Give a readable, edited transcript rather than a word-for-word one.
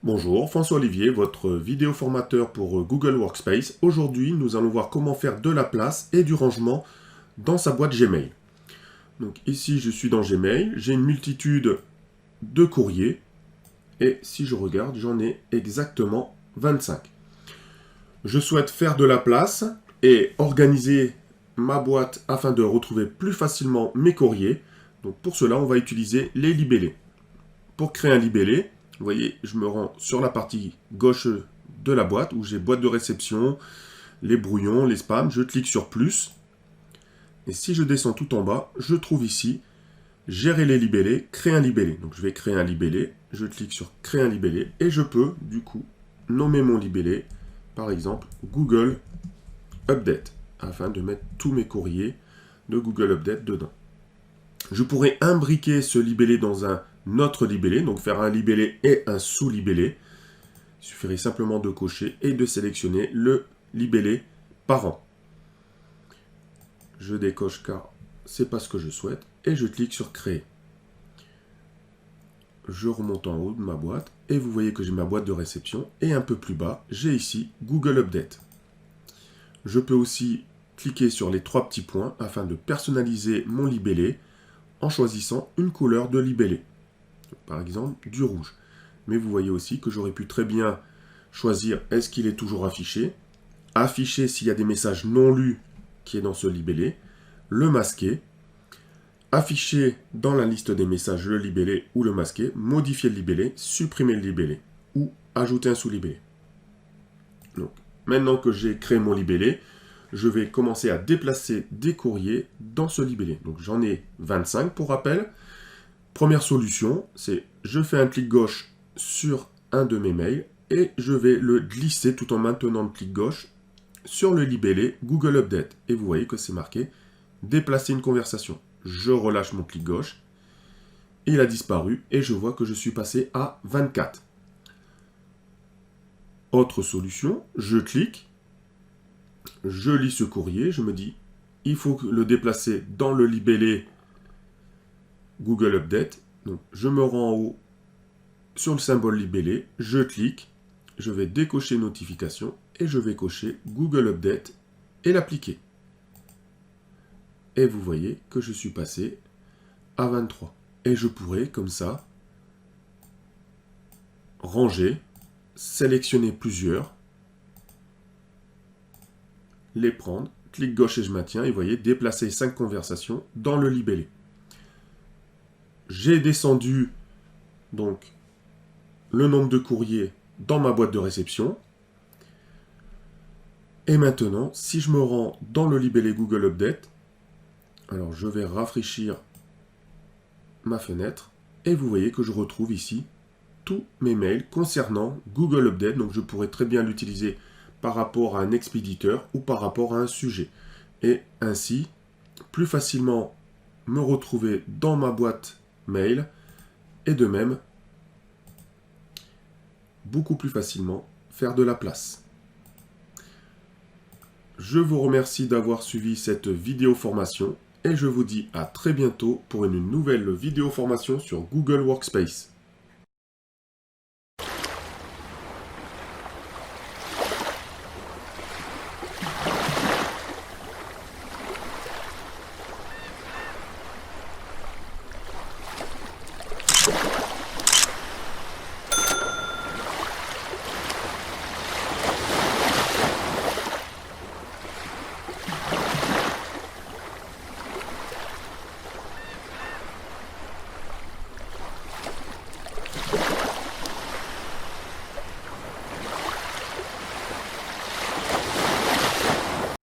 Bonjour, François Olivier, votre vidéo formateur pour Google Workspace. Aujourd'hui, nous allons voir comment faire de la place et du rangement dans sa boîte Gmail. Donc ici, je suis dans Gmail, j'ai une multitude de courriers et si je regarde, j'en ai exactement 25. Je souhaite faire de la place et organiser ma boîte afin de retrouver plus facilement mes courriers. Donc pour cela, on va utiliser les libellés. Pour créer un libellé, vous voyez, je me rends sur la partie gauche de la boîte où j'ai boîte de réception, les brouillons, les spams. Je clique sur plus. Et si je descends tout en bas, je trouve ici gérer les libellés, créer un libellé. Donc je vais créer un libellé. Je clique sur créer un libellé et je peux du coup nommer mon libellé, par exemple Google Update, afin de mettre tous mes courriers de Google Update dedans. Je pourrais imbriquer ce libellé dans un autre libellé, donc faire un libellé et un sous-libellé. Il suffirait simplement de cocher et de sélectionner le libellé parent. Je décoche car c'est pas ce que je souhaite et je clique sur créer. Je remonte en haut de ma boîte et vous voyez que j'ai ma boîte de réception et un peu plus bas, j'ai ici Google Update. Je peux aussi cliquer sur les trois petits points afin de personnaliser mon libellé en choisissant une couleur de libellé. Par exemple, du rouge. Mais vous voyez aussi que j'aurais pu très bien choisir est-ce qu'il est toujours affiché, afficher s'il y a des messages non lus qui est dans ce libellé, le masquer, afficher dans la liste des messages le libellé ou le masquer, modifier le libellé, supprimer le libellé ou ajouter un sous-libellé. Donc, maintenant que j'ai créé mon libellé, je vais commencer à déplacer des courriers dans ce libellé. Donc j'en ai 25 pour rappel. Première solution, c'est je fais un clic gauche sur un de mes mails et je vais le glisser tout en maintenant le clic gauche sur le libellé Google Update. Et vous voyez que c'est marqué déplacer une conversation. Je relâche mon clic gauche, il a disparu et je vois que je suis passé à 24. Autre solution, je clique, je lis ce courrier, je me dis il faut le déplacer dans le libellé Google Update. Donc, je me rends en haut sur le symbole libellé, je clique, je vais décocher notification et je vais cocher Google Update et l'appliquer. Et vous voyez que je suis passé à 23. Et je pourrais, comme ça, ranger, sélectionner plusieurs, les prendre, clic gauche et je maintiens, et vous voyez, déplacer 5 conversations dans le libellé. J'ai descendu donc le nombre de courriers dans ma boîte de réception. Et maintenant, si je me rends dans le libellé Google Update, alors je vais rafraîchir ma fenêtre et vous voyez que je retrouve ici tous mes mails concernant Google Update. Donc je pourrais très bien l'utiliser par rapport à un expéditeur ou par rapport à un sujet. Et ainsi, plus facilement me retrouver dans ma boîte mail et de même beaucoup plus facilement faire de la place. Je vous remercie d'avoir suivi cette vidéo formation et je vous dis à très bientôt pour une nouvelle vidéo formation sur Google Workspace.